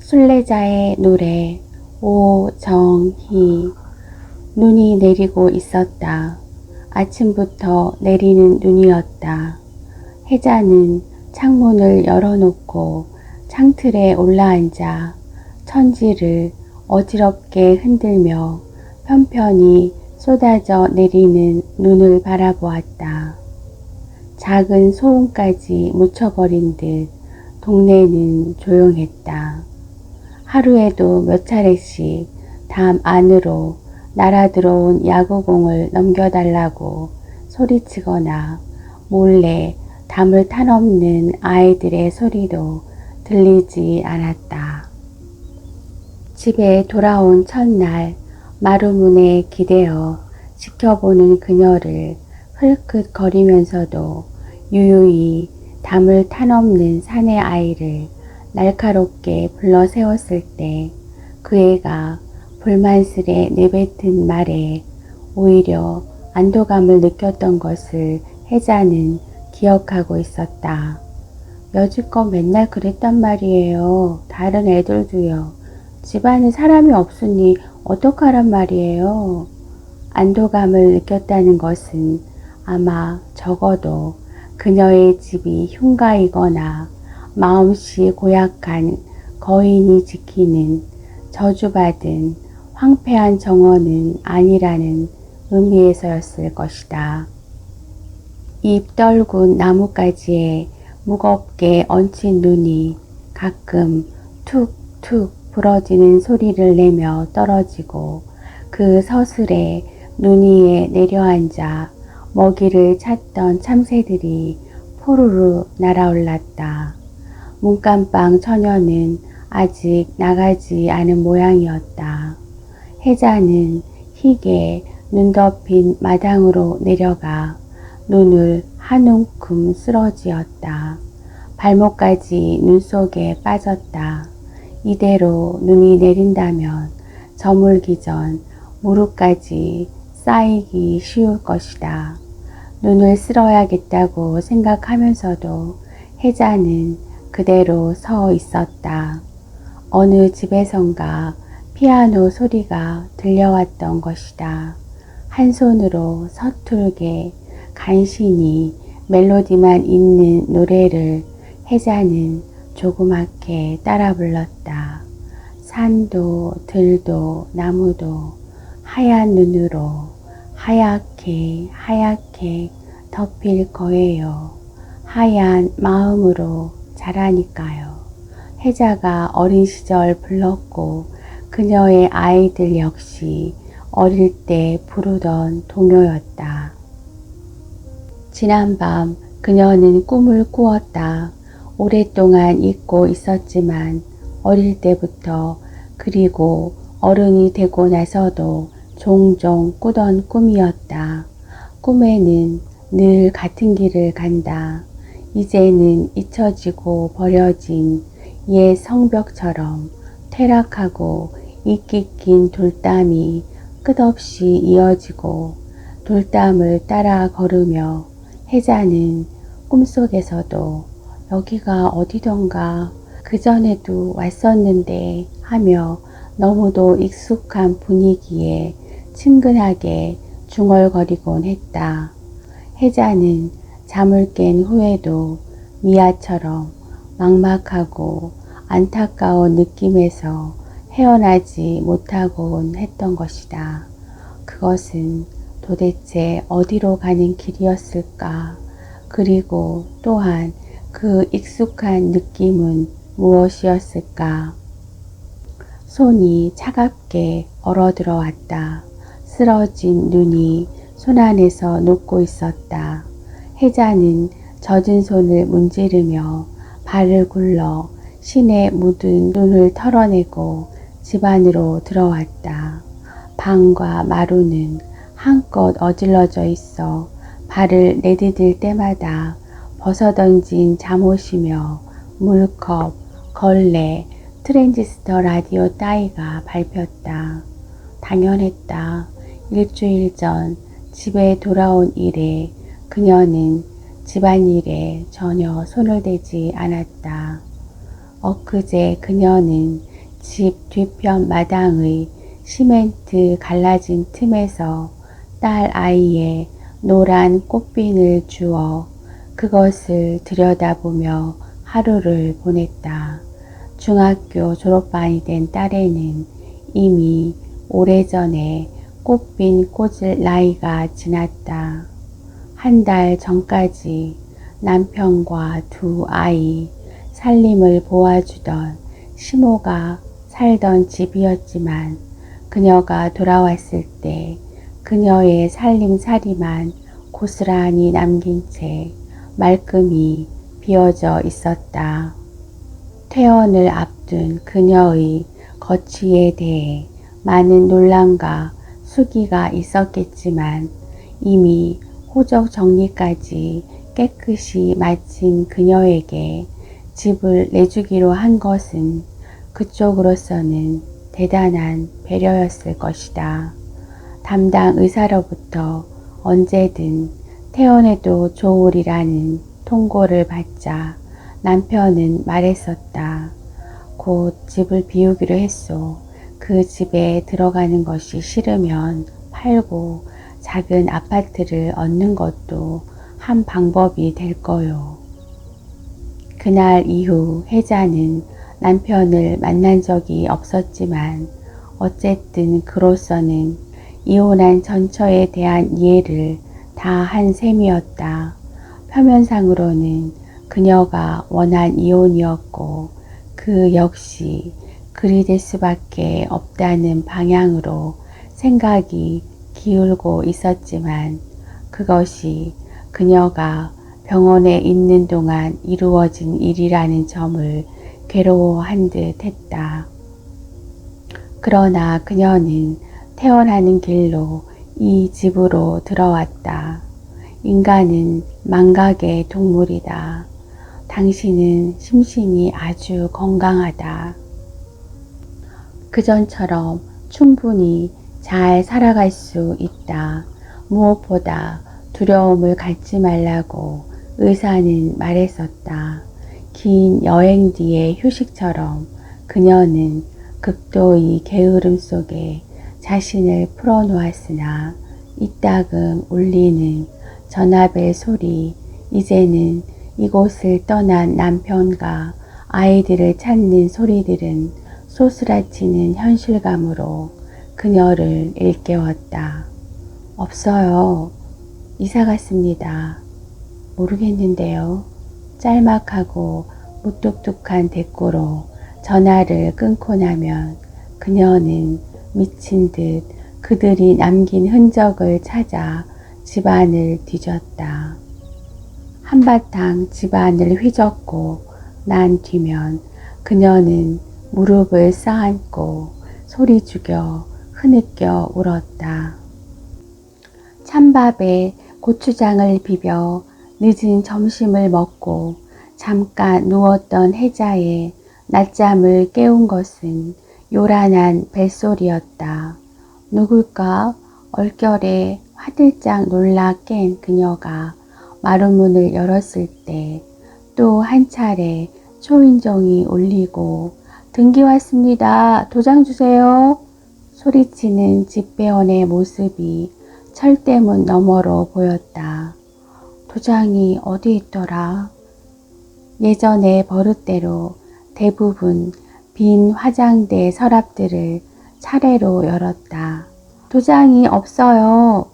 순례자의 노래 오정희. 눈이 내리고 있었다. 아침부터 내리는 눈이었다. 혜자는 창문을 열어놓고 창틀에 올라앉아 천지를 어지럽게 흔들며 편편히 쏟아져 내리는 눈을 바라보았다. 작은 소음까지 묻혀버린 듯 동네는 조용했다. 하루에도 몇 차례씩 담 안으로 날아들어온 야구공을 넘겨달라고 소리치거나 몰래 담을 타넘는 아이들의 소리도 들리지 않았다. 집에 돌아온 첫날 마루문에 기대어 지켜보는 그녀를 흘끗거리면서도 유유히 담을 타넘는 사내 아이를 날카롭게 불러 세웠을 때 그 애가 불만스레 내뱉은 말에 오히려 안도감을 느꼈던 것을 혜자는 기억하고 있었다. 여지껏 맨날 그랬단 말이에요. 다른 애들도요. 집안에 사람이 없으니 어떡하란 말이에요. 안도감을 느꼈다는 것은 아마 적어도 그녀의 집이 흉가이거나 마음씨 고약한 거인이 지키는 저주받은 황폐한 정원은 아니라는 의미에서였을 것이다. 잎 떨군 나뭇가지에 무겁게 얹힌 눈이 가끔 툭툭 부러지는 소리를 내며 떨어지고 그 서슬에 눈 위에 내려앉아 먹이를 찾던 참새들이 포루루 날아올랐다. 문간방 처녀는 아직 나가지 않은 모양이었다. 혜자는 희게 눈 덮인 마당으로 내려가 눈을 한 움큼 쓰러지었다. 발목까지 눈 속에 빠졌다. 이대로 눈이 내린다면 저물기 전 무릎까지 쌓이기 쉬울 것이다. 눈을 쓸어야겠다고 생각하면서도 혜자는 그대로 서 있었다. 어느 집에선가 피아노 소리가 들려왔던 것이다. 한 손으로 서툴게 간신히 멜로디만 있는 노래를 혜자는 조그맣게 따라 불렀다. 산도 들도 나무도 하얀 눈으로 하얗게 하얗게 덮일 거예요. 하얀 마음으로 자라니까요. 혜자가 어린 시절 불렀고 그녀의 아이들 역시 어릴 때 부르던 동요였다. 지난밤 그녀는 꿈을 꾸었다. 오랫동안 잊고 있었지만 어릴 때부터 그리고 어른이 되고 나서도 종종 꾸던 꿈이었다. 꿈에는 늘 같은 길을 간다. 이제는 잊혀지고 버려진 옛 성벽처럼 퇴락하고 이끼 낀 돌담이 끝없이 이어지고 돌담을 따라 걸으며 혜자는 꿈속에서도 여기가 어디던가 그전에도 왔었는데 하며 너무도 익숙한 분위기에 친근하게 중얼거리곤 했다. 혜자는 잠을 깬 후에도 미아처럼 막막하고 안타까운 느낌에서 헤어나지 못하곤 했던 것이다. 그것은 도대체 어디로 가는 길이었을까? 그리고 또한 그 익숙한 느낌은 무엇이었을까? 손이 차갑게 얼어들어왔다. 쓰러진 눈이 손 안에서 녹고 있었다. 혜자는 젖은 손을 문지르며 발을 굴러 신에 묻은 눈을 털어내고 집 안으로 들어왔다. 방과 마루는 한껏 어질러져 있어 발을 내디딜 때마다 벗어던진 잠옷이며 물컵, 걸레, 트랜지스터 라디오 따위가 밟혔다. 당연했다. 일주일 전 집에 돌아온 이래 그녀는 집안일에 전혀 손을 대지 않았다. 엊그제 그녀는 집 뒤편 마당의 시멘트 갈라진 틈에서 딸 아이의 노란 꽃핀을 주워 그것을 들여다보며 하루를 보냈다. 중학교 졸업반이 된 딸에는 이미 오래전에 꽃핀 꽂을 나이가 지났다. 한 달 전까지 남편과 두 아이 살림을 도와주던 시모가 살던 집이었지만 그녀가 돌아왔을 때 그녀의 살림살이만 고스란히 남긴 채 말끔히 비어져 있었다. 퇴원을 앞둔 그녀의 거취에 대해 많은 논란과 수기가 있었겠지만 이미 호적 정리까지 깨끗이 마친 그녀에게 집을 내주기로 한 것은 그쪽으로서는 대단한 배려였을 것이다. 담당 의사로부터 언제든 퇴원해도 좋으리라는 통고를 받자 남편은 말했었다. 곧 집을 비우기로 했소. 그 집에 들어가는 것이 싫으면 팔고 작은 아파트를 얻는 것도 한 방법이 될 거요. 그날 이후 혜자는 남편을 만난 적이 없었지만 어쨌든 그로서는 이혼한 전처에 대한 이해를 다 한 셈이었다. 표면상으로는 그녀가 원한 이혼이었고 그 역시 그리 될 수밖에 없다는 방향으로 생각이 기울고 있었지만 그것이 그녀가 병원에 있는 동안 이루어진 일이라는 점을 괴로워한 듯 했다. 그러나 그녀는 퇴원하는 길로 이 집으로 들어왔다. 인간은 망각의 동물이다. 당신은 심신이 아주 건강하다. 그전처럼 충분히 잘 살아갈 수 있다. 무엇보다 두려움을 갖지 말라고 의사는 말했었다. 긴 여행 뒤의 휴식처럼 그녀는 극도의 게으름 속에 자신을 풀어놓았으나 이따금 울리는 전화벨 소리, 이제는 이곳을 떠난 남편과 아이들을 찾는 소리들은 소스라치는 현실감으로 그녀를 일깨웠다. 없어요. 이사 갔습니다. 모르겠는데요. 짤막하고 무뚝뚝한 대꾸로 전화를 끊고 나면 그녀는 미친 듯 그들이 남긴 흔적을 찾아 집안을 뒤졌다. 한바탕 집안을 휘젓고 난 뒤면 그녀는 무릎을 쌓안고 소리 죽여 흐느껴 울었다. 찬밥에 고추장을 비벼 늦은 점심을 먹고 잠깐 누웠던 혜자의 낮잠을 깨운 것은 요란한 벨소리였다. 누굴까? 얼결에 화들짝 놀라 깬 그녀가 마루문을 열었을 때 또 한 차례 초인종이 울리고 등기 왔습니다. 도장 주세요. 소리치는 집배원의 모습이 철대문 너머로 보였다. 도장이 어디 있더라? 예전의 버릇대로 대부분 빈 화장대 서랍들을 차례로 열었다. 도장이 없어요.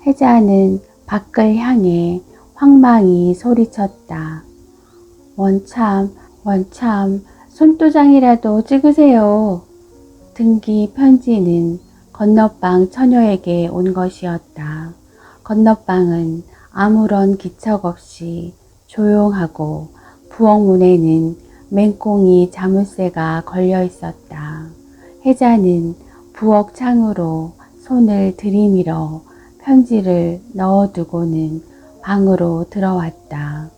혜자는 밖을 향해 황망히 소리쳤다. 원참, 손도장이라도 찍으세요. 등기 편지는 건너방 처녀에게 온 것이었다. 건너방은 아무런 기척 없이 조용하고 부엌 문에는 맹꽁이 자물쇠가 걸려 있었다. 혜자는 부엌 창으로 손을 들이밀어 편지를 넣어두고는 방으로 들어왔다.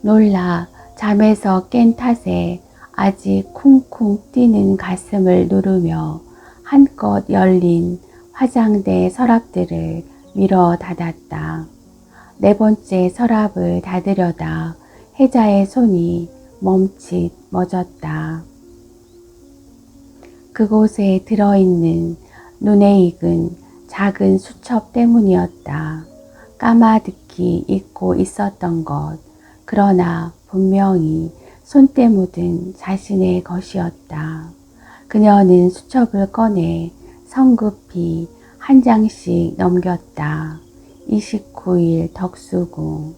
놀라 잠에서 깬 탓에 아직 쿵쿵 뛰는 가슴을 누르며 한껏 열린 화장대 서랍들을 밀어 닫았다. 네 번째 서랍을 닫으려다 혜자의 손이 멈칫 멎었다. 그곳에 들어있는 눈에 익은 작은 수첩 때문이었다. 까마득히 잊고 있었던 것, 그러나 분명히 손때 묻은 자신의 것이었다. 그녀는 수첩을 꺼내 성급히 한 장씩 넘겼다. 29일 덕수궁,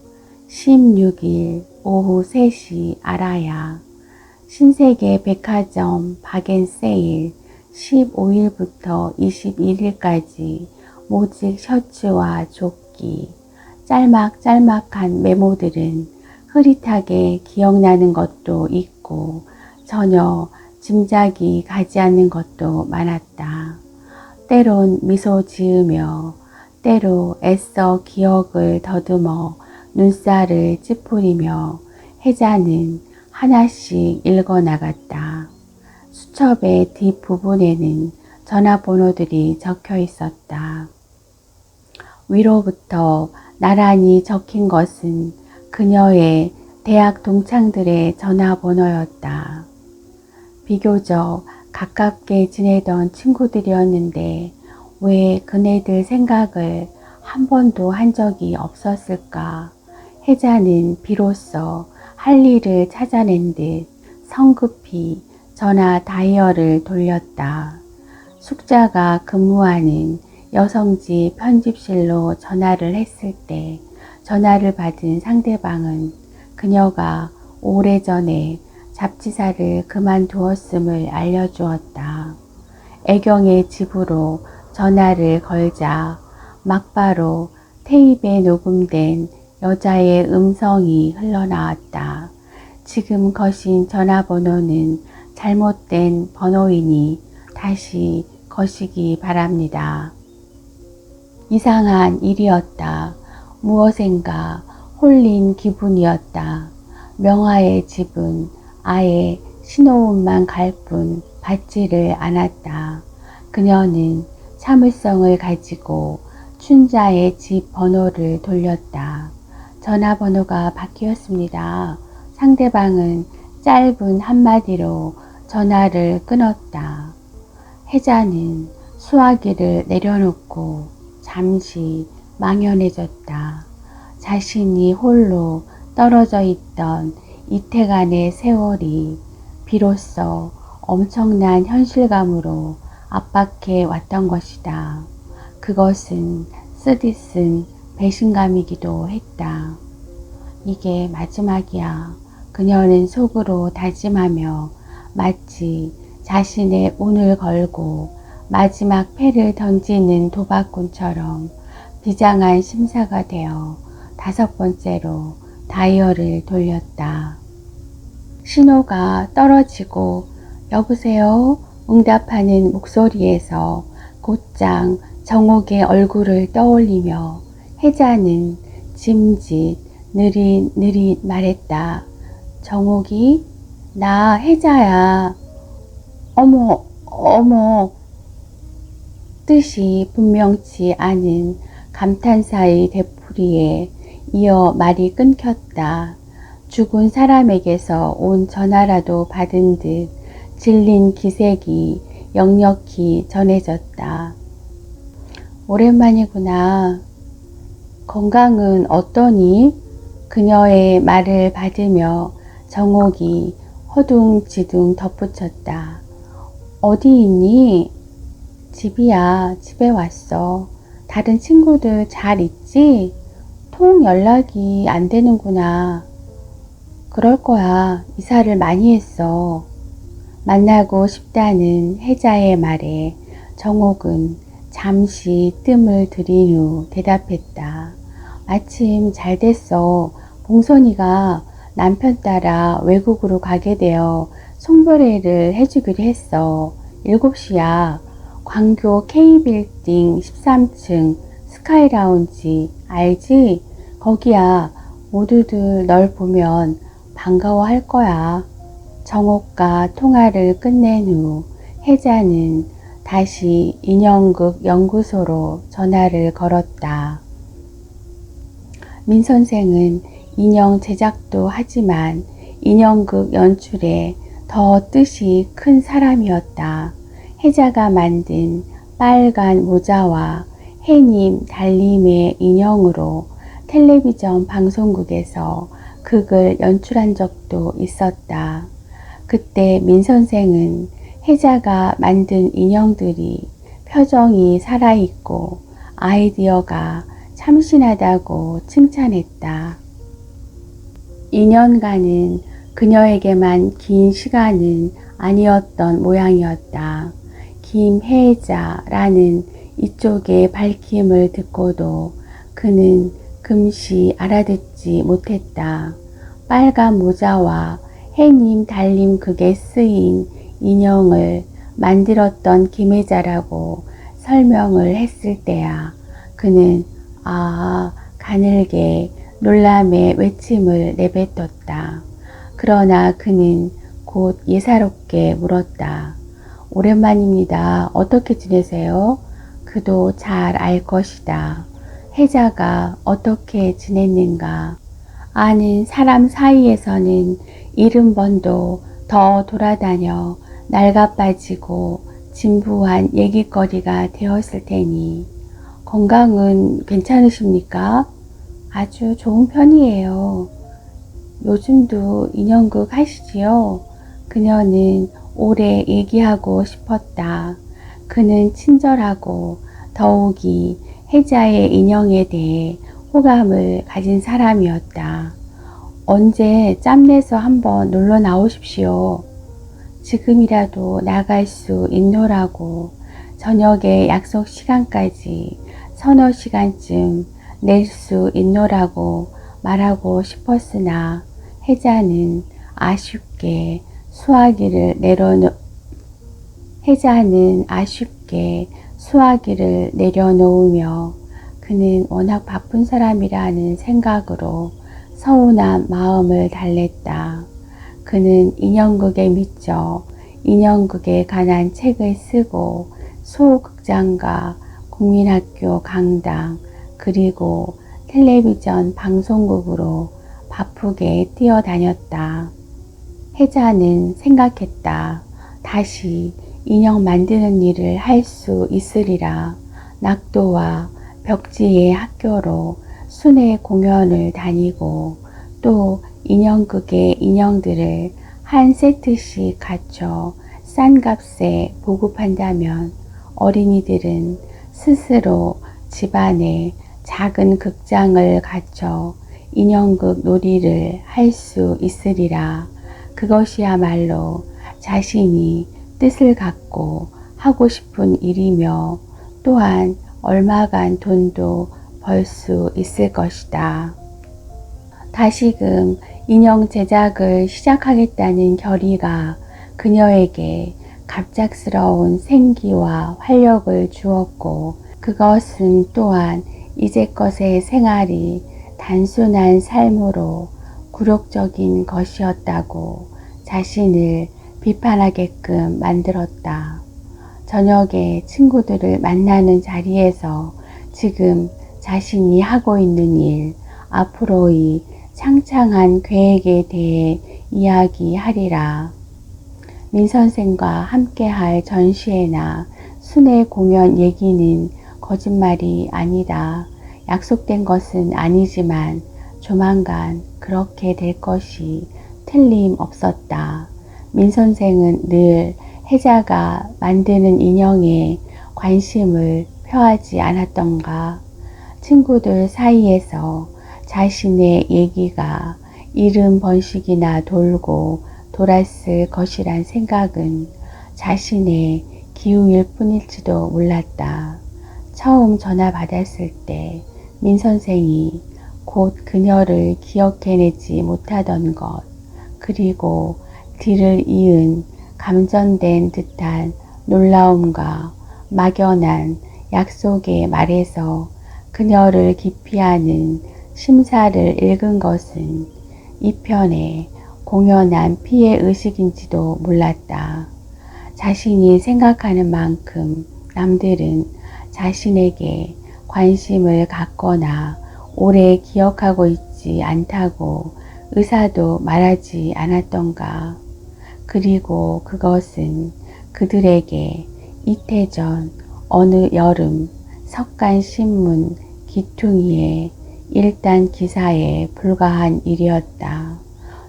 16일 오후 3시 알아야, 신세계 백화점 박앤세일 15일부터 21일까지 모직 셔츠와 조끼, 짤막짤막한 메모들은 흐릿하게 기억나는 것도 있고 전혀 짐작이 가지 않는 것도 많았다. 때론 미소 지으며 때로 애써 기억을 더듬어 눈살을 찌푸리며 혜자는 하나씩 읽어나갔다. 수첩의 뒷부분에는 전화번호들이 적혀 있었다. 위로부터 나란히 적힌 것은 그녀의 대학 동창들의 전화번호였다. 비교적 가깝게 지내던 친구들이었는데 왜 그네들 생각을 한 번도 한 적이 없었을까? 혜자는 비로소 할 일을 찾아낸 듯 성급히 전화 다이얼을 돌렸다. 숙자가 근무하는 여성지 편집실로 전화를 했을 때 전화를 받은 상대방은 그녀가 오래전에 잡지사를 그만두었음을 알려주었다. 애경의 집으로 전화를 걸자 막바로 테이프에 녹음된 여자의 음성이 흘러나왔다. 지금 거신 전화번호는 잘못된 번호이니 다시 거시기 바랍니다. 이상한 일이었다. 무엇인가 홀린 기분이었다. 명화의 집은 아예 신호음만 갈 뿐 받지를 않았다. 그녀는 참을성을 가지고 춘자의 집 번호를 돌렸다. 전화번호가 바뀌었습니다. 상대방은 짧은 한마디로 전화를 끊었다. 혜자는 수화기를 내려놓고 잠시 망연해졌다. 자신이 홀로 떨어져 있던 이태간의 세월이 비로소 엄청난 현실감으로 압박해 왔던 것이다. 그것은 쓰디쓴 배신감이기도 했다. 이게 마지막이야. 그녀는 속으로 다짐하며 마치 자신의 운을 걸고 마지막 패를 던지는 도박꾼처럼 비장한 심사가 되어 5번째로 다이얼을 돌렸다. 신호가 떨어지고 여보세요? 응답하는 목소리에서 곧장 정옥의 얼굴을 떠올리며 혜자는 짐짓 느릿느릿 말했다. 정옥이? 나 혜자야. 어머. 뜻이 분명치 않은 감탄사의 되풀이에 이어 말이 끊겼다. 죽은 사람에게서 온 전화라도 받은 듯 질린 기색이 역력히 전해졌다. 오랜만이구나. 건강은 어떠니? 그녀의 말을 받으며 정옥이 허둥지둥 덧붙였다. 어디 있니? 집이야. 집에 왔어. 다른 친구들 잘 있지? 통 연락이 안 되는구나. 그럴 거야. 이사를 많이 했어. 만나고 싶다는 혜자의 말에 정옥은 잠시 뜸을 들인 후 대답했다. 마침 잘 됐어. 봉선이가 남편 따라 외국으로 가게 되어 송별회를 해주기로 했어. 7시야. 광교 K빌딩 13층 스카이라운지 알지? 거기야. 모두들 널 보면 반가워할 거야. 정옥과 통화를 끝낸 후 혜자는 다시 인형극 연구소로 전화를 걸었다. 민 선생은 인형 제작도 하지만 인형극 연출에 더 뜻이 큰 사람이었다. 혜자가 만든 빨간 모자와 해님 달님의 인형으로 텔레비전 방송국에서 극을 연출한 적도 있었다. 그때 민 선생은 혜자가 만든 인형들이 표정이 살아있고 아이디어가 참신하다고 칭찬했다. 2년간은 그녀에게만 긴 시간은 아니었던 모양이었다. 김혜자라는 이쪽의 밝힘을 듣고도 그는 금시 알아듣지 못했다. 빨간 모자와 해님 달님 극에 쓰인 인형을 만들었던 김혜자라고 설명을 했을 때야 그는 가늘게 놀람의 외침을 내뱉었다. 그러나 그는 곧 예사롭게 물었다. 오랜만입니다. 어떻게 지내세요? 그도 잘 알 것이다. 혜자가 어떻게 지냈는가. 아는 사람 사이에서는 70번도 더 돌아다녀 낡아빠지고 진부한 얘기거리가 되었을 테니 건강은 괜찮으십니까? 아주 좋은 편이에요. 요즘도 인형극 하시지요? 그녀는 오래 얘기하고 싶었다. 그는 친절하고 더욱이 혜자의 인형에 대해 호감을 가진 사람이었다. 언제 짬내서 한번 놀러 나오십시오. 지금이라도 나갈 수 있노라고 저녁에 약속 시간까지 서너 시간쯤 낼 수 있노라고 말하고 싶었으나 혜자는 아쉽게 수화기를 내려놓으며 그는 워낙 바쁜 사람이라는 생각으로 서운한 마음을 달랬다. 그는 인형극에 미쳐 인형극에 관한 책을 쓰고 소극장과 국민학교 강당 그리고 텔레비전 방송국으로 바쁘게 뛰어다녔다. 혜자는 생각했다. 다시 인형 만드는 일을 할 수 있으리라. 낙도와 벽지의 학교로 순회 공연을 다니고 또 인형극의 인형들을 한 세트씩 갖춰 싼 값에 보급한다면 어린이들은 스스로 집안에 작은 극장을 갖춰 인형극 놀이를 할 수 있으리라. 그것이야말로 자신이 뜻을 갖고 하고 싶은 일이며 또한 얼마간 돈도 벌 수 있을 것이다. 다시금 인형 제작을 시작하겠다는 결의가 그녀에게 갑작스러운 생기와 활력을 주었고 그것은 또한 이제껏의 생활이 단순한 삶으로 굴욕적인 것이었다고 자신을 비판하게끔 만들었다. 저녁에 친구들을 만나는 자리에서 지금 자신이 하고 있는 일, 앞으로의 창창한 계획에 대해 이야기하리라. 민 선생과 함께할 전시회나 순회 공연 얘기는 거짓말이 아니다. 약속된 것은 아니지만 조만간 그렇게 될 것이 틀림없었다. 민 선생은 늘 혜자가 만드는 인형에 관심을 표하지 않았던가. 친구들 사이에서 자신의 얘기가 70번씩이나 돌고 돌았을 것이란 생각은 자신의 기우일 뿐일지도 몰랐다. 처음 전화 받았을 때 민 선생이 곧 그녀를 기억해내지 못하던 것, 그리고 뒤를 이은 감전된 듯한 놀라움과 막연한 약속의 말에서 그녀를 기피하는 심사를 읽은 것은 이 편의 공연한 피해의식인지도 몰랐다. 자신이 생각하는 만큼 남들은 자신에게 관심을 갖거나 오래 기억하고 있지 않다고 의사도 말하지 않았던가. 그리고 그것은 그들에게 이태 전 어느 여름 석간신문 기퉁이의 일단 기사에 불과한 일이었다.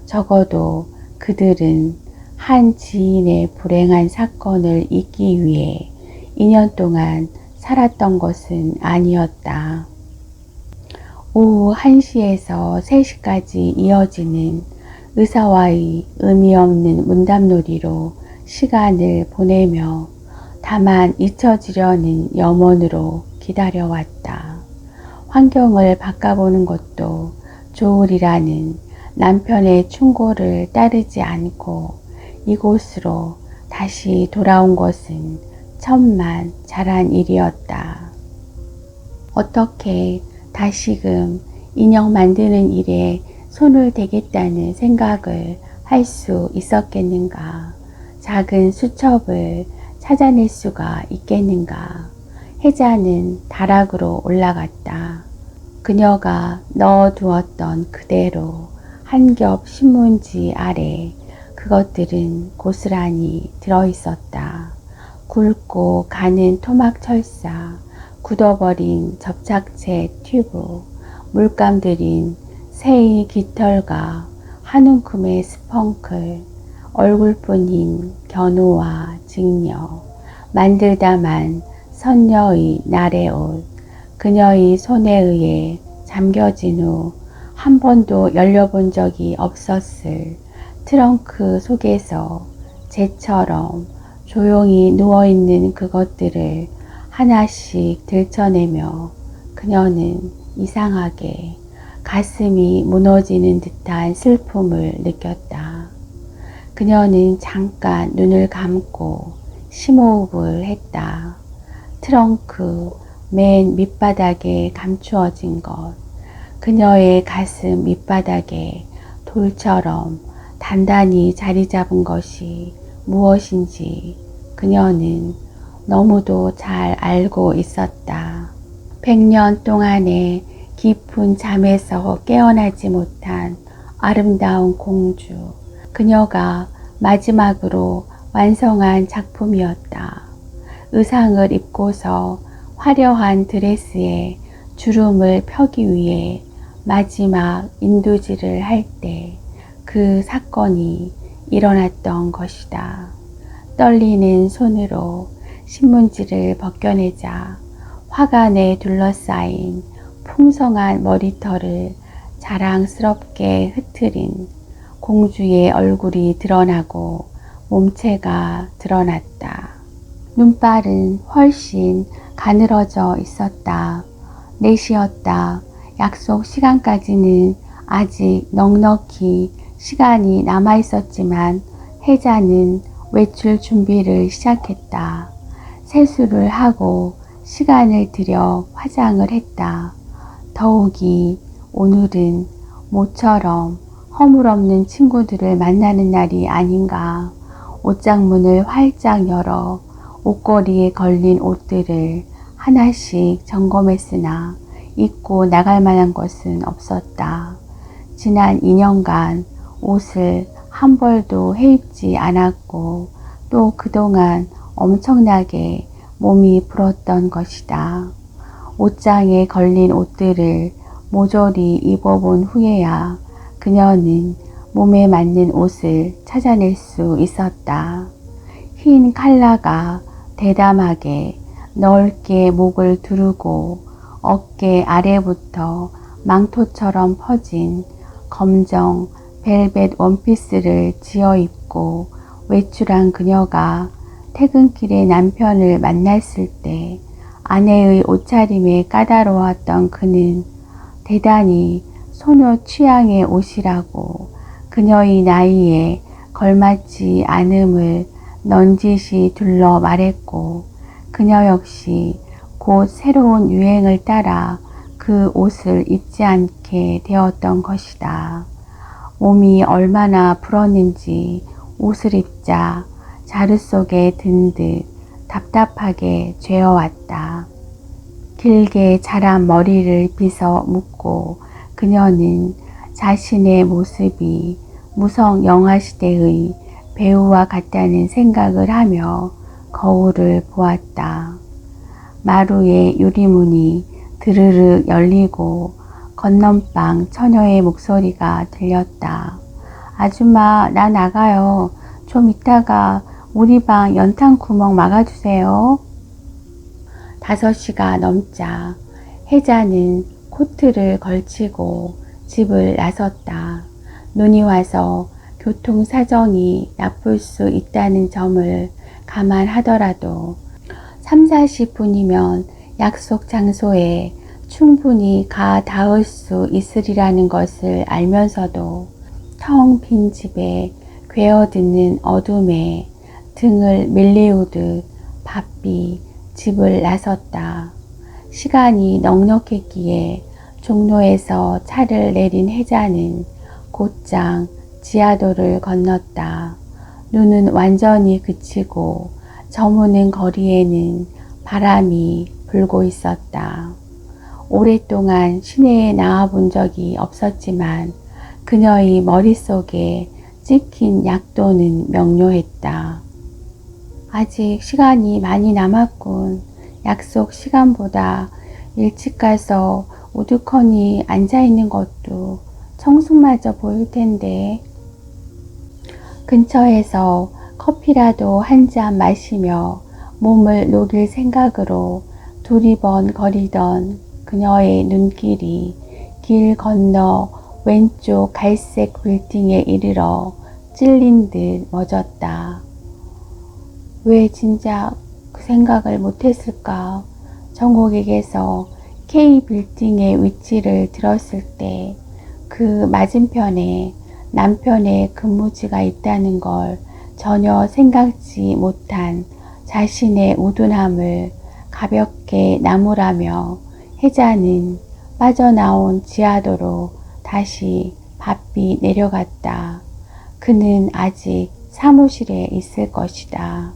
적어도 그들은 한 지인의 불행한 사건을 잊기 위해 2년 동안 살았던 것은 아니었다. 오후 1시에서 3시까지 이어지는 의사와의 의미 없는 문답놀이로 시간을 보내며 다만 잊혀지려는 염원으로 기다려왔다. 환경을 바꿔보는 것도 좋으리라는 남편의 충고를 따르지 않고 이곳으로 다시 돌아온 것은 천만 잘한 일이었다. 어떻게 다시금 인형 만드는 일에 손을 대겠다는 생각을 할 수 있었겠는가? 작은 수첩을 찾아낼 수가 있겠는가? 혜자는 다락으로 올라갔다. 그녀가 넣어두었던 그대로 한 겹 신문지 아래 그것들은 고스란히 들어있었다. 굵고 가는 토막철사, 굳어버린 접착제 튜브, 물감 들인 새의 깃털과 한 움큼의 스펑클, 얼굴뿐인 견우와 직녀, 만들다만 선녀의 나래옷, 그녀의 손에 의해 잠겨진 후 한 번도 열려본 적이 없었을 트렁크 속에서 쟤처럼 조용히 누워있는 그것들을 하나씩 들춰내며 그녀는 이상하게 가슴이 무너지는 듯한 슬픔을 느꼈다. 그녀는 잠깐 눈을 감고 심호흡을 했다. 트렁크 맨 밑바닥에 감추어진 것, 그녀의 가슴 밑바닥에 돌처럼 단단히 자리 잡은 것이 무엇인지 그녀는 너무도 잘 알고 있었다. 100년 동안의 깊은 잠에서 깨어나지 못한 아름다운 공주, 그녀가 마지막으로 완성한 작품이었다. 의상을 입고서 화려한 드레스에 주름을 펴기 위해 마지막 인두질을 할 때 그 사건이 일어났던 것이다. 떨리는 손으로 신문지를 벗겨내자 화관에 둘러싸인 풍성한 머리털을 자랑스럽게 흐트린 공주의 얼굴이 드러나고 몸체가 드러났다. 눈발은 훨씬 가늘어져 있었다. 4시였다. 약속 시간까지는 아직 넉넉히 시간이 남아 있었지만 혜자는 외출 준비를 시작했다. 세수를 하고 시간을 들여 화장을 했다. 더욱이 오늘은 모처럼 허물없는 친구들을 만나는 날이 아닌가. 옷장문을 활짝 열어 옷걸이에 걸린 옷들을 하나씩 점검했으나 입고 나갈 만한 것은 없었다. 지난 2년간 옷을 한 벌도 해입지 않았고 또 그동안 엄청나게 몸이 불었던 것이다. 옷장에 걸린 옷들을 모조리 입어본 후에야 그녀는 몸에 맞는 옷을 찾아낼 수 있었다. 흰 칼라가 대담하게 넓게 목을 두르고 어깨 아래부터 망토처럼 퍼진 검정 벨벳 원피스를 지어 입고 외출한 그녀가 퇴근길에 남편을 만났을 때 아내의 옷차림에 까다로웠던 그는 대단히 소녀 취향의 옷이라고 그녀의 나이에 걸맞지 않음을 넌지시 둘러 말했고 그녀 역시 곧 새로운 유행을 따라 그 옷을 입지 않게 되었던 것이다. 몸이 얼마나 불었는지 옷을 입자 자루 속에 든 듯 답답하게 죄어왔다. 길게 자란 머리를 빗어 묶고 그녀는 자신의 모습이 무성 영화시대의 배우와 같다는 생각을 하며 거울을 보았다. 마루의 유리문이 드르륵 열리고 건넌방 처녀의 목소리가 들렸다. 아줌마, 나 나가요. 좀 이따가 우리 방 연탄 구멍 막아주세요. 5시가 넘자 혜자는 코트를 걸치고 집을 나섰다. 눈이 와서 교통사정이 나쁠 수 있다는 점을 감안하더라도 3, 40분이면 약속 장소에 충분히 가 닿을 수 있으리라는 것을 알면서도 텅 빈 집에 괴어드는 어둠에 등을 밀리우듯 바삐 집을 나섰다. 시간이 넉넉했기에 종로에서 차를 내린 혜자는 곧장 지하도를 건넜다. 눈은 완전히 그치고 저무는 거리에는 바람이 불고 있었다. 오랫동안 시내에 나와본 적이 없었지만 그녀의 머릿속에 찍힌 약도는 명료했다. 아직 시간이 많이 남았군. 약속 시간보다 일찍 가서 우두커니 앉아있는 것도 청승마저 보일 텐데. 근처에서 커피라도 한 잔 마시며 몸을 녹일 생각으로 두리번 거리던 그녀의 눈길이 길 건너 왼쪽 갈색 빌딩에 이르러 찔린 듯 멎었다. 왜 진작 그 생각을 못했을까? 정국에게서 K 빌딩의 위치를 들었을 때 그 맞은편에 남편의 근무지가 있다는 걸 전혀 생각지 못한 자신의 우둔함을 가볍게 나무라며 혜자는 빠져나온 지하도로 다시 바삐 내려갔다. 그는 아직 사무실에 있을 것이다.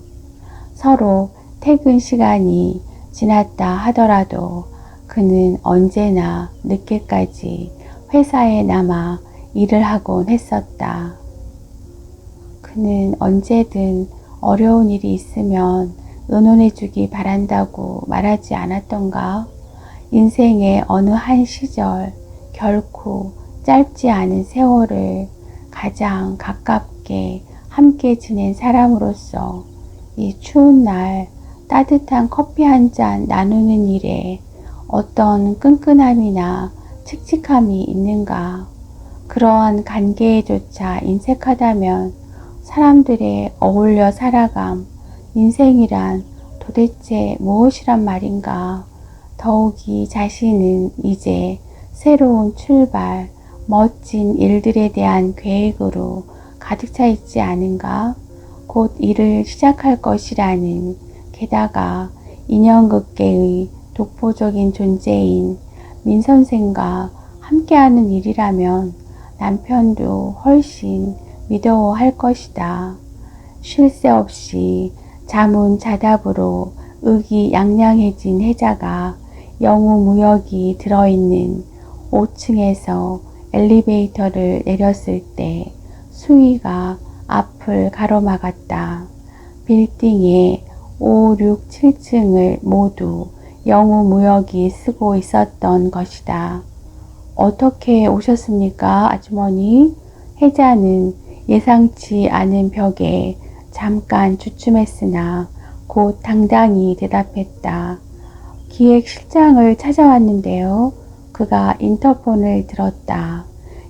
서로 퇴근 시간이 지났다 하더라도 그는 언제나 늦게까지 회사에 남아 일을 하곤 했었다. 그는 언제든 어려운 일이 있으면 의논해주기 바란다고 말하지 않았던가? 인생의 어느 한 시절, 결코 짧지 않은 세월을 가장 가깝게 함께 지낸 사람으로서 이 추운 날 따뜻한 커피 한 잔 나누는 일에 어떤 끈끈함이나 칙칙함이 있는가? 그러한 관계에조차 인색하다면 사람들의 어울려 살아감, 인생이란 도대체 무엇이란 말인가? 더욱이 자신은 이제 새로운 출발, 멋진 일들에 대한 계획으로 가득 차 있지 않은가? 곧 일을 시작할 것이라는, 게다가 인형극계의 독보적인 존재인 민 선생과 함께하는 일이라면 남편도 훨씬 믿어할 것이다. 쉴 새 없이 자문자답으로 의기양양해진 혜자가 영우무역이 들어있는 5층에서 엘리베이터를 내렸을 때 수위가 앞을 가로막았다. 빌딩의 5, 6, 7층을 모두 영우무역이 쓰고 있었던 것이다. 어떻게 오셨습니까, 아주머니? 혜자는 예상치 않은 벽에 잠깐 주춤했으나 곧 당당히 대답했다. 기획실장을 찾아왔는데요. 그가 인터폰을 들었다.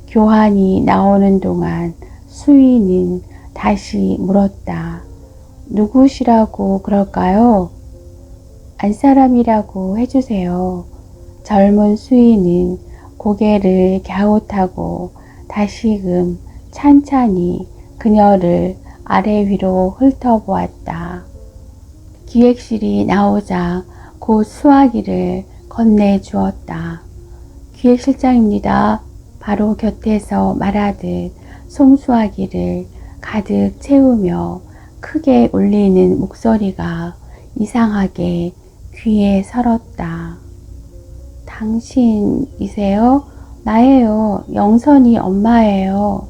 교환이 나오는 동안 수위는 다시 물었다. 누구시라고 그럴까요? 안사람이라고 해주세요. 젊은 수위는 고개를 갸웃하고 다시금 찬찬히 그녀를 아래 위로 훑어보았다. 기획실이 나오자 곧 수화기를 건네주었다. 기획실장입니다. 바로 곁에서 말하듯 송수화기를 가득 채우며 크게 울리는 목소리가 이상하게 귀에 설었다. 당신이세요? 나예요. 영선이 엄마예요.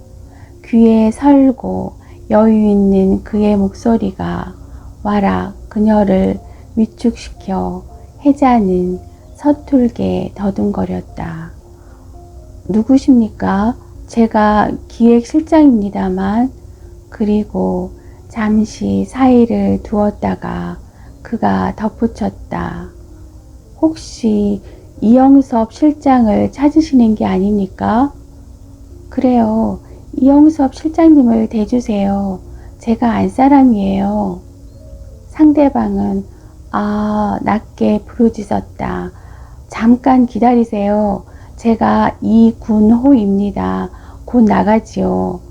귀에 설고 여유 있는 그의 목소리가 와락 그녀를 위축시켜 혜자는 서툴게 더듬거렸다. 누구십니까? 제가 기획실장입니다만. 그리고 잠시 사이를 두었다가 그가 덧붙였다. 혹시 이영섭 실장을 찾으시는 게 아닙니까? 그래요. 이영섭 실장님을 대주세요. 제가 안 사람이에요. 상대방은 낮게 부르짖었다. 잠깐 기다리세요. 제가 이군호입니다. 곧 나가지요.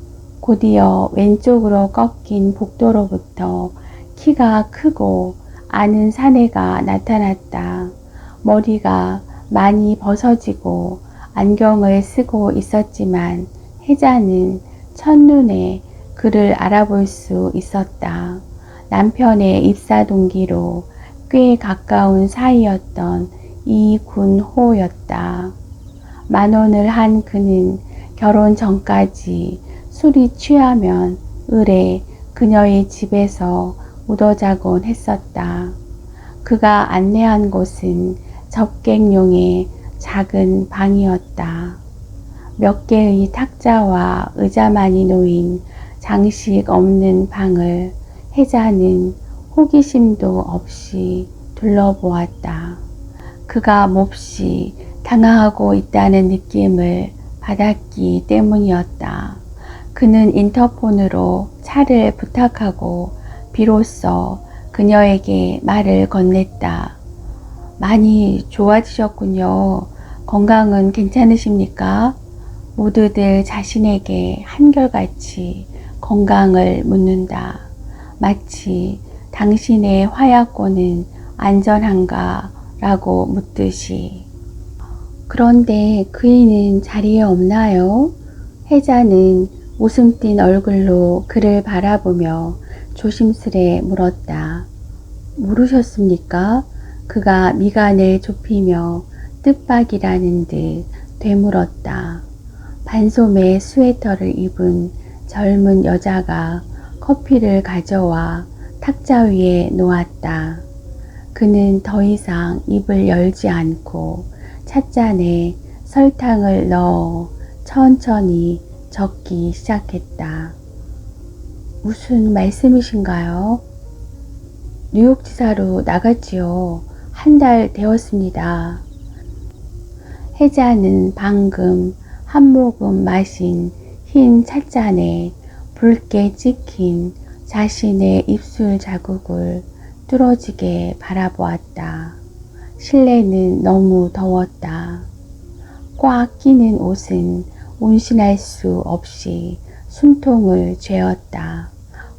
곧이어 왼쪽으로 꺾인 복도로부터 키가 크고 아는 사내가 나타났다. 머리가 많이 벗어지고 안경을 쓰고 있었지만 혜자는 첫눈에 그를 알아볼 수 있었다. 남편의 입사 동기로 꽤 가까운 사이였던 이군호였다. 10,000원을 한 그는 결혼 전까지 술이 취하면 을에 그녀의 집에서 묻어자곤 했었다. 그가 안내한 곳은 접객용의 작은 방이었다. 몇 개의 탁자와 의자만이 놓인 장식 없는 방을 혜자는 호기심도 없이 둘러보았다. 그가 몹시 당황하고 있다는 느낌을 받았기 때문이었다. 그는 인터폰으로 차를 부탁하고 비로소 그녀에게 말을 건넸다. 많이 좋아지셨군요. 건강은 괜찮으십니까? 모두들 자신에게 한결같이 건강을 묻는다. 마치 당신의 화약고는 안전한가? 라고 묻듯이. 그런데 그이는 자리에 없나요? 혜자는 웃음 띤 얼굴로 그를 바라보며 조심스레 물었다. 모르셨습니까? 그가 미간을 좁히며 뜻밖이라는 듯 되물었다. 반소매 스웨터를 입은 젊은 여자가 커피를 가져와 탁자 위에 놓았다. 그는 더 이상 입을 열지 않고 찻잔에 설탕을 넣어 천천히 적기 시작했다. 무슨 말씀이신가요? 뉴욕지사로 나갔지요. 1달 되었습니다. 혜자는 방금 한 모금 마신 흰 찻잔에 붉게 찍힌 자신의 입술 자국을 뚫어지게 바라보았다. 실내는 너무 더웠다. 꽉 끼는 옷은 운신할 수 없이 숨통을 죄었다.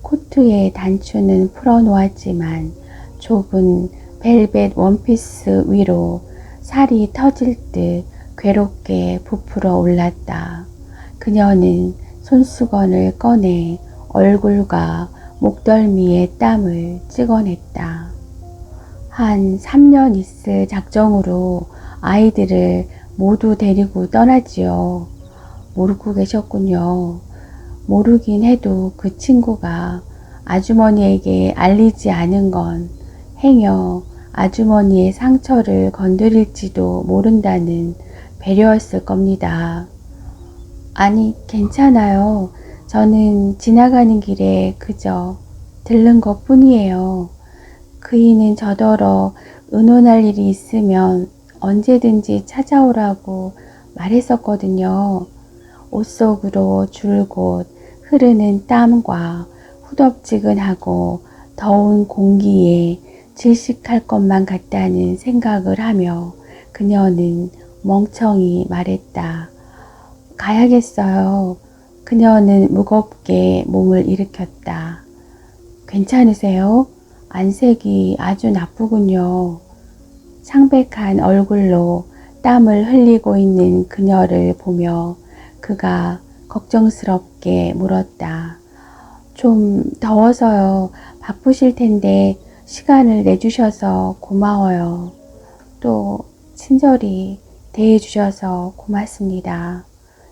코트의 단추는 풀어놓았지만 좁은 벨벳 원피스 위로 살이 터질 듯 괴롭게 부풀어 올랐다. 그녀는 손수건을 꺼내 얼굴과 목덜미에 땀을 찍어냈다. 한 3년 있을 작정으로 아이들을 모두 데리고 떠나지요. 모르고 계셨군요. 모르긴 해도 그 친구가 아주머니에게 알리지 않은 건 행여 아주머니의 상처를 건드릴지도 모른다는 배려였을 겁니다. 아니, 괜찮아요. 저는 지나가는 길에 그저 들른 것 뿐이에요. 그이는 저더러 의논할 일이 있으면 언제든지 찾아오라고 말했었거든요. 옷 속으로 줄곧 흐르는 땀과 후덥지근하고 더운 공기에 질식할 것만 같다는 생각을 하며 그녀는 멍청이 말했다. 가야겠어요. 그녀는 무겁게 몸을 일으켰다. 괜찮으세요? 안색이 아주 나쁘군요. 창백한 얼굴로 땀을 흘리고 있는 그녀를 보며 그가 걱정스럽게 물었다. 좀 더워서요. 바쁘실 텐데 시간을 내주셔서 고마워요. 또 친절히 대해주셔서 고맙습니다.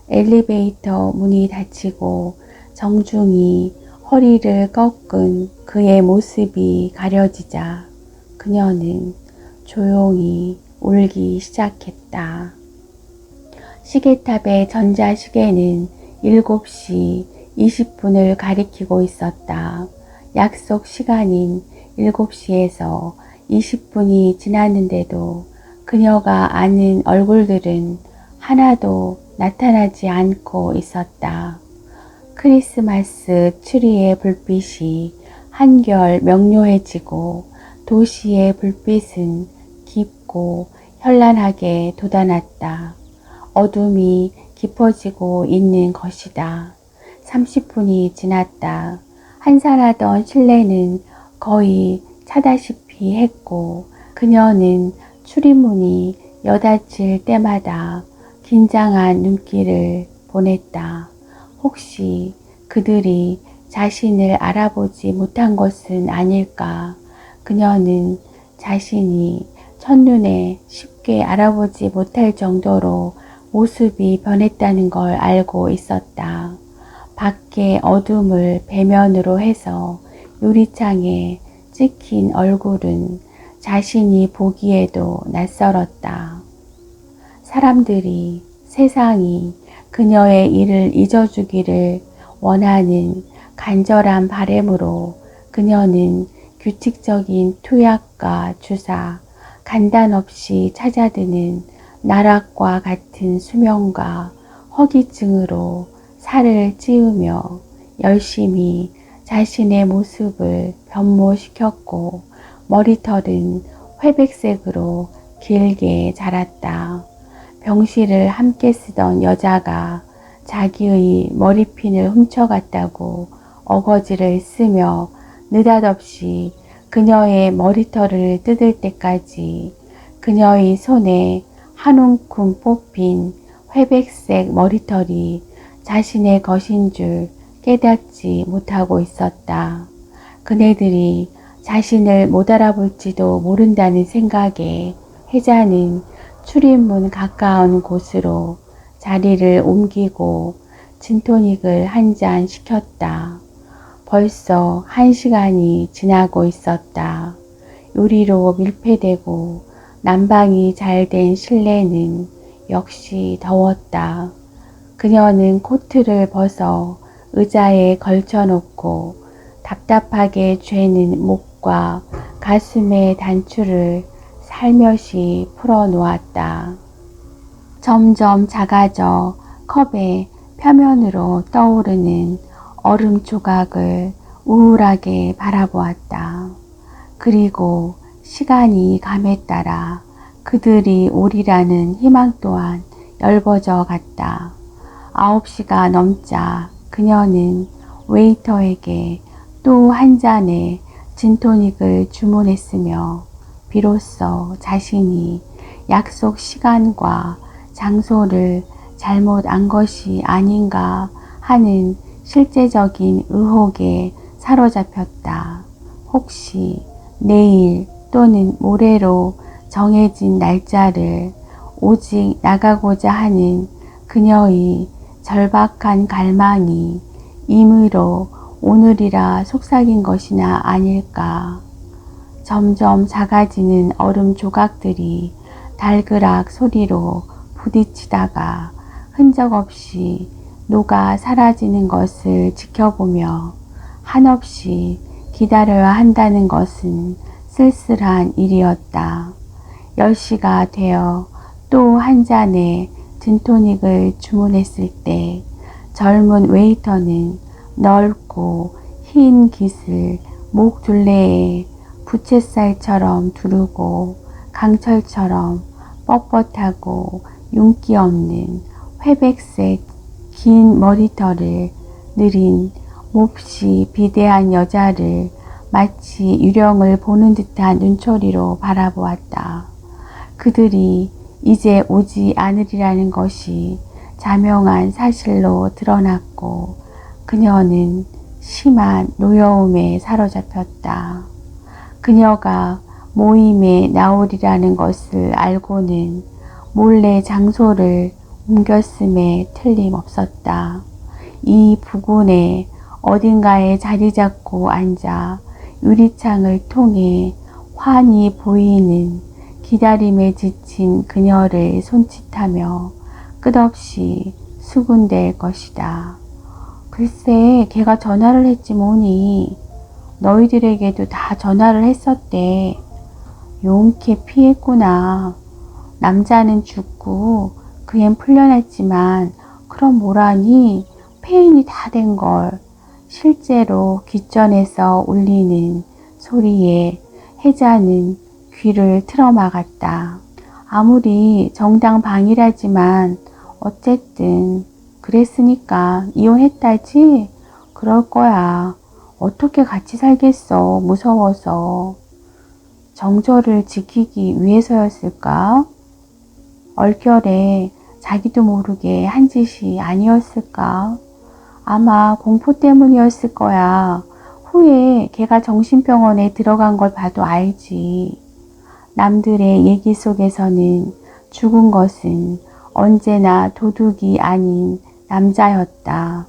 엘리베이터 문이 닫히고 정중히 허리를 꺾은 그의 모습이 가려지자 그녀는 조용히 울기 시작했다. 시계탑의 전자시계는 7시 20분을 가리키고 있었다. 약속 시간인 7시에서 20분이 지났는데도 그녀가 아는 얼굴들은 하나도 나타나지 않고 있었다. 크리스마스 트리의 불빛이 한결 명료해지고 도시의 불빛은 깊고 현란하게 돋아났다. 어둠이 깊어지고 있는 것이다. 30분이 지났다. 한산하던 실내는 거의 차다시피 했고 그녀는 출입문이 여닫힐 때마다 긴장한 눈길을 보냈다. 혹시 그들이 자신을 알아보지 못한 것은 아닐까? 그녀는 자신이 첫눈에 쉽게 알아보지 못할 정도로 모습이 변했다는 걸 알고 있었다. 밖의 어둠을 배면으로 해서 유리창에 찍힌 얼굴은 자신이 보기에도 낯설었다. 사람들이 세상이 그녀의 일을 잊어주기를 원하는 간절한 바람으로 그녀는 규칙적인 투약과 주사, 간단 없이 찾아드는 나락과 같은 수면과 허기증으로 살을 찌우며 열심히 자신의 모습을 변모시켰고 머리털은 회백색으로 길게 자랐다. 병실을 함께 쓰던 여자가 자기의 머리핀을 훔쳐갔다고 어거지를 쓰며 느닷없이 그녀의 머리털을 뜯을 때까지 그녀의 손에 한 움큼 뽑힌 회백색 머리털이 자신의 것인 줄 깨닫지 못하고 있었다. 그네들이 자신을 못 알아볼지도 모른다는 생각에 혜자는 출입문 가까운 곳으로 자리를 옮기고 진토닉을 한 잔 시켰다. 벌써 1시간이 지나고 있었다. 유리로 밀폐되고 난방이 잘 된 실내는 역시 더웠다. 그녀는 코트를 벗어 의자에 걸쳐놓고 답답하게 죄는 목과 가슴의 단추를 살며시 풀어놓았다. 점점 작아져 컵의 표면으로 떠오르는 얼음 조각을 우울하게 바라보았다. 그리고 시간이 감에 따라 그들이 오리라는 희망 또한 엷어져 갔다. 9시가 넘자 그녀는 웨이터에게 또 한 잔의 진토닉을 주문했으며 비로소 자신이 약속 시간과 장소를 잘못 안 것이 아닌가 하는 실제적인 의혹에 사로잡혔다. 혹시 내일 또는 모레로 정해진 날짜를 오직 나가고자 하는 그녀의 절박한 갈망이 임의로 오늘이라 속삭인 것이나 아닐까. 점점 작아지는 얼음 조각들이 달그락 소리로 부딪히다가 흔적 없이 녹아 사라지는 것을 지켜보며 한없이 기다려야 한다는 것은 쓸쓸한 일이었다. 10시가 되어 또 한 잔의 진토닉을 주문했을 때 젊은 웨이터는 넓고 흰 깃을 목 둘레에 부채살처럼 두르고 강철처럼 뻣뻣하고 윤기 없는 회백색 긴 머리털을 느린 몹시 비대한 여자를 마치 유령을 보는 듯한 눈초리로 바라보았다. 그들이 이제 오지 않으리라는 것이 자명한 사실로 드러났고 그녀는 심한 노여움에 사로잡혔다. 그녀가 모임에 나오리라는 것을 알고는 몰래 장소를 옮겼음에 틀림없었다. 이 부근에 어딘가에 자리 잡고 앉아 유리창을 통해 환히 보이는 기다림에 지친 그녀를 손짓하며 끝없이 수군댈 것이다. 글쎄, 걔가 전화를 했지 뭐니. 너희들에게도 다 전화를 했었대. 용케 피했구나. 남자는 죽고 그앤 풀려났지만 그럼 뭐라니, 폐인이 다 된걸. 실제로 귓전에서 울리는 소리에 혜자는 귀를 틀어막았다. 아무리 정당방위라지만 어쨌든 그랬으니까 이혼했다지? 그럴 거야. 어떻게 같이 살겠어. 무서워서. 정절을 지키기 위해서였을까? 얼결에 자기도 모르게 한 짓이 아니었을까? 아마 공포 때문이었을 거야. 후에 걔가 정신병원에 들어간 걸 봐도 알지. 남들의 얘기 속에서는 죽은 것은 언제나 도둑이 아닌 남자였다.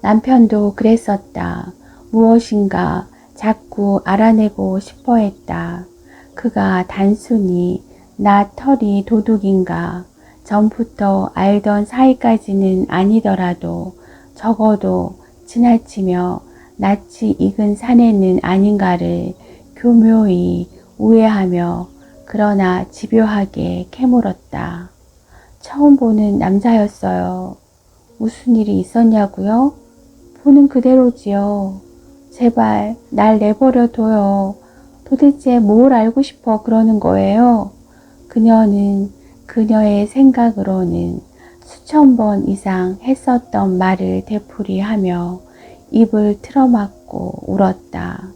남편도 그랬었다. 무엇인가 자꾸 알아내고 싶어 했다. 그가 단순히 나 털이 도둑인가 전부터 알던 사이까지는 아니더라도 적어도 지나치며 낯이 익은 사내는 아닌가를 교묘히 우회하며 그러나 집요하게 캐물었다. 처음 보는 남자였어요. 무슨 일이 있었냐고요? 보는 그대로지요. 제발 날 내버려둬요. 도대체 뭘 알고 싶어 그러는 거예요? 그녀는 그녀의 생각으로는 수천 번 이상 했었던 말을 되풀이하며 입을 틀어막고 울었다.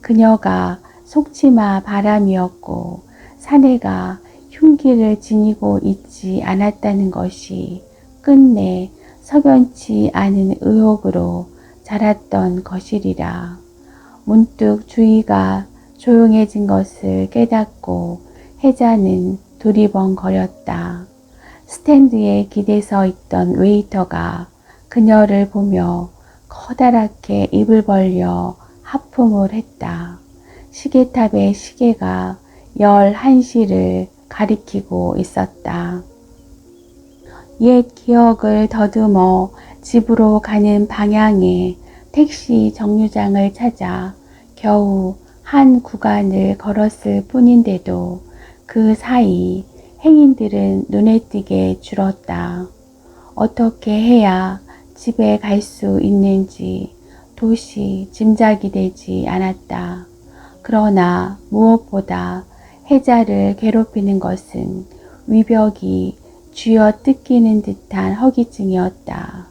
그녀가 속치마 바람이었고 사내가 흉기를 지니고 있지 않았다는 것이 끝내 석연치 않은 의혹으로 자랐던 것이리라. 문득 주위가 조용해진 것을 깨닫고 혜자는 두리번거렸다. 스탠드에 기대서 있던 웨이터가 그녀를 보며 커다랗게 입을 벌려 하품을 했다. 시계탑의 시계가 11시를 가리키고 있었다. 옛 기억을 더듬어 집으로 가는 방향에 택시 정류장을 찾아 겨우 한 구간을 걸었을 뿐인데도 그 사이 행인들은 눈에 띄게 줄었다. 어떻게 해야 집에 갈 수 있는지 도시 짐작이 되지 않았다. 그러나 무엇보다 혜자를 괴롭히는 것은 위벽이 쥐어 뜯기는 듯한 허기증이었다.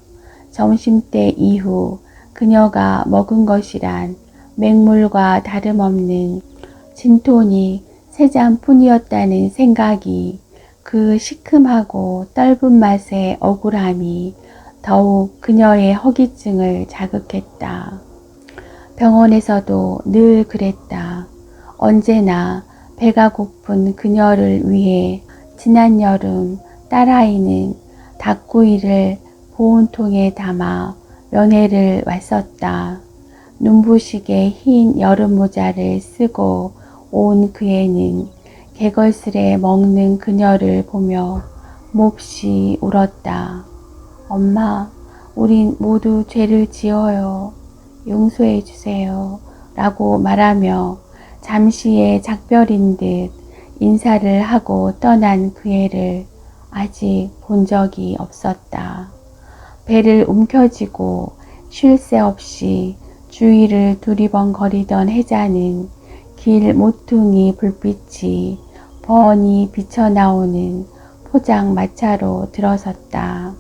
점심때 이후 그녀가 먹은 것이란 맹물과 다름없는 진토닉 3잔뿐이었다는 생각이 그 시큼하고 떫은 맛의 억울함이 더욱 그녀의 허기증을 자극했다. 병원에서도 늘 그랬다. 언제나 배가 고픈 그녀를 위해 지난 여름 딸아이는 닭구이를 보온통에 담아 면회를 왔었다. 눈부시게 흰 여름 모자를 쓰고 온 그 애는 개걸스레 먹는 그녀를 보며 몹시 울었다. 엄마, 우린 모두 죄를 지어요. 용서해 주세요. 라고 말하며 잠시의 작별인 듯 인사를 하고 떠난 그 애를 아직 본 적이 없었다. 배를 움켜쥐고 쉴 새 없이 주위를 두리번거리던 혜자는 길 모퉁이 불빛이 번이 비쳐나오는 포장마차로 들어섰다.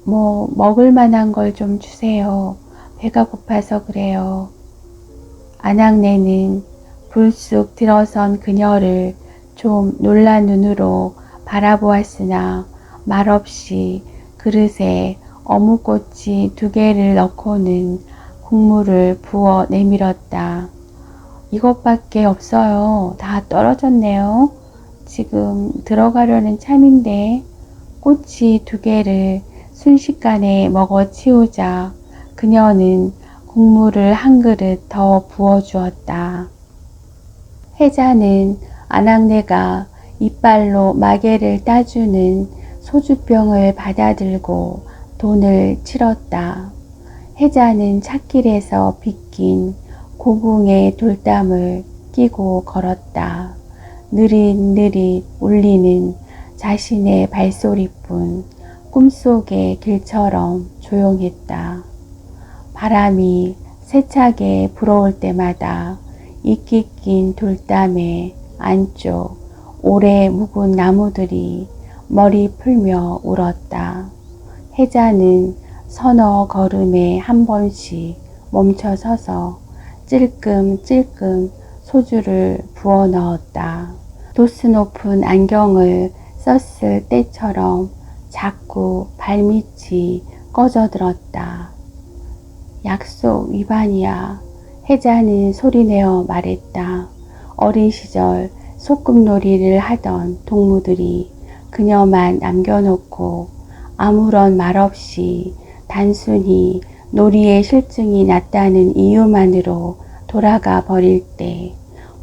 뭐 먹을 만한 걸 좀 주세요. 배가 고파서 그래요. 아낙네는 불쑥 들어선 그녀를 좀 놀란 눈으로 바라보았으나 말없이 그릇에 어묵꼬치 2개를 넣고는 국물을 부어 내밀었다. 이것밖에 없어요. 다 떨어졌네요. 지금 들어가려는 참인데. 꼬치 2개를 순식간에 먹어 치우자 그녀는 국물을 한 그릇 더 부어주었다. 혜자는 아낙네가 이빨로 마개를 따주는 소주병을 받아들고 돈을 치렀다. 혜자는 찻길에서 빗긴 고궁의 돌담을 끼고 걸었다. 느릿느릿 울리는 자신의 발소리뿐 꿈속의 길처럼 조용했다. 바람이 세차게 불어올 때마다 이끼 낀 돌담의 안쪽 오래 묵은 나무들이 머리 풀며 울었다. 혜자는 서너 걸음에 한 번씩 멈춰 서서 찔끔찔끔 소주를 부어 넣었다. 도수 높은 안경을 썼을 때처럼 자꾸 발밑이 꺼져들었다. 약속 위반이야. 혜자는 소리내어 말했다. 어린 시절 소꿉놀이를 하던 동무들이 그녀만 남겨놓고 아무런 말 없이 단순히 놀이에 실증이 났다는 이유만으로 돌아가 버릴 때,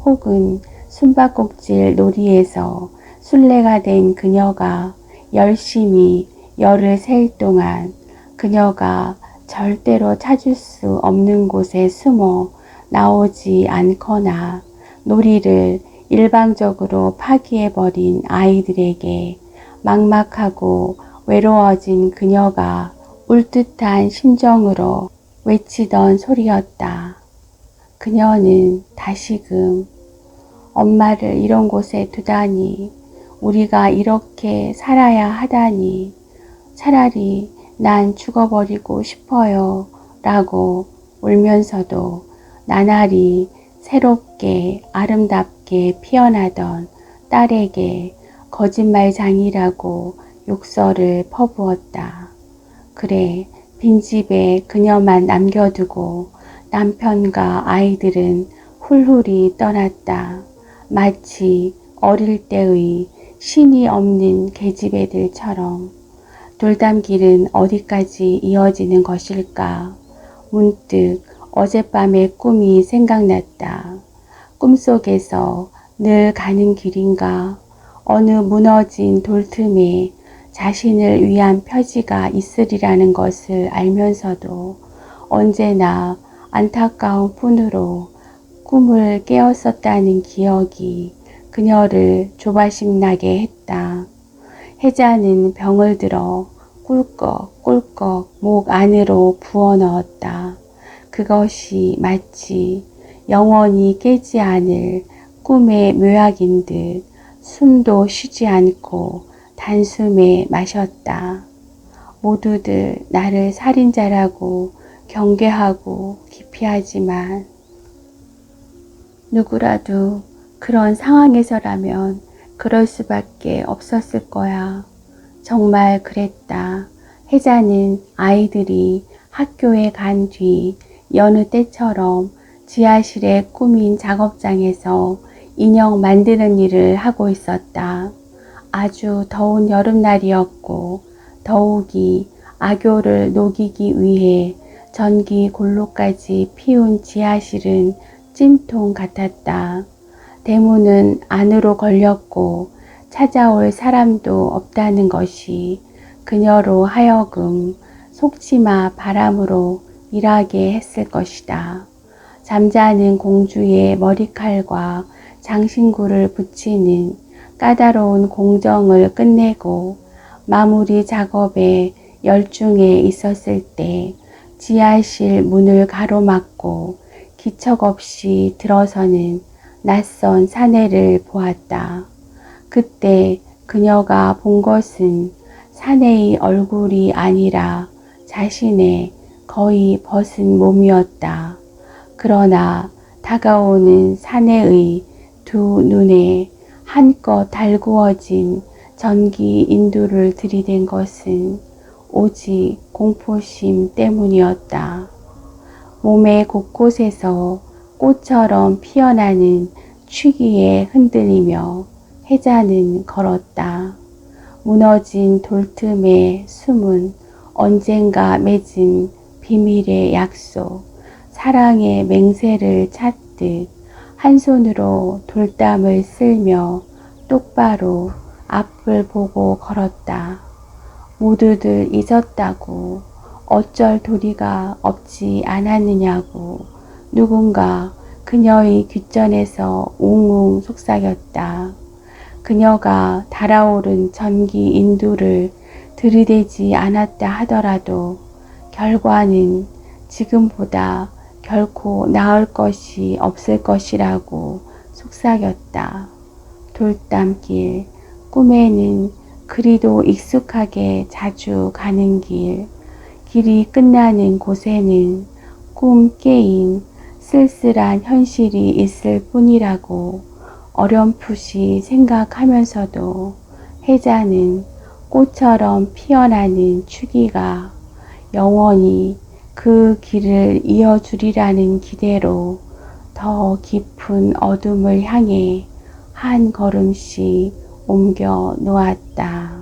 혹은 숨바꼭질 놀이에서 순례가 된 그녀가 열심히 열을 셀 동안 그녀가 절대로 찾을 수 없는 곳에 숨어 나오지 않거나 놀이를 일방적으로 파기해버린 아이들에게 막막하고 외로워진 그녀가 울듯한 심정으로 외치던 소리였다. 그녀는 다시금 엄마를 이런 곳에 두다니, 우리가 이렇게 살아야 하다니, 차라리 난 죽어버리고 싶어요 라고 울면서도 나날이 새롭게 아름답게 피어나던 딸에게 거짓말장이라고 욕설을 퍼부었다. 그래, 빈집에 그녀만 남겨두고 남편과 아이들은 훌훌히 떠났다. 마치 어릴 때의 신이 없는 계집애들처럼. 돌담길은 어디까지 이어지는 것일까? 문득 어젯밤의 꿈이 생각났다. 꿈속에서 늘 가는 길인가? 어느 무너진 돌틈에 자신을 위한 표지가 있으리라는 것을 알면서도 언제나 안타까운 뿐으로 꿈을 깨었었다는 기억이 그녀를 조바심 나게 했다. 혜자는 병을 들어 꿀꺽꿀꺽 목 안으로 부어 넣었다. 그것이 마치 영원히 깨지 않을 꿈의 묘약인 듯 숨도 쉬지 않고 단숨에 마셨다. 모두들 나를 살인자라고 경계하고 기피하지만 누구라도 그런 상황에서라면 그럴 수밖에 없었을 거야. 정말 그랬다. 혜자는 아이들이 학교에 간 뒤 여느 때처럼 지하실에 꾸민 작업장에서 인형 만드는 일을 하고 있었다. 아주 더운 여름날이었고 더욱이 악교를 녹이기 위해 전기 골로까지 피운 지하실은 찜통 같았다. 대문은 안으로 걸렸고 찾아올 사람도 없다는 것이 그녀로 하여금 속치마 바람으로 일하게 했을 것이다. 잠자는 공주의 머리칼과 장신구를 붙이는 까다로운 공정을 끝내고 마무리 작업에 열중해 있었을 때 지하실 문을 가로막고 기척 없이 들어서는 낯선 사내를 보았다. 그때 그녀가 본 것은 사내의 얼굴이 아니라 자신의 거의 벗은 몸이었다. 그러나 다가오는 사내의 두 눈에 한껏 달구어진 전기 인두를 들이댄 것은 오직 공포심 때문이었다. 몸의 곳곳에서 꽃처럼 피어나는 취기에 흔들리며 혜자는 걸었다. 무너진 돌틈의 숨은 언젠가 맺은 비밀의 약속, 사랑의 맹세를 찾듯 한 손으로 돌담을 쓸며 똑바로 앞을 보고 걸었다. 모두들 잊었다고, 어쩔 도리가 없지 않았느냐고 누군가 그녀의 귓전에서 웅웅 속삭였다. 그녀가 달아오른 전기 인두를 들이대지 않았다 하더라도 결과는 지금보다 결코 나을 것이 없을 것이라고 속삭였다. 돌담길, 꿈에는 그리도 익숙하게 자주 가는 길, 길이 끝나는 곳에는 꿈 깨인 쓸쓸한 현실이 있을 뿐이라고 어렴풋이 생각하면서도 혜자는 꽃처럼 피어나는 추기가 영원히 그 길을 이어주리라는 기대로 더 깊은 어둠을 향해 한 걸음씩 옮겨 놓았다.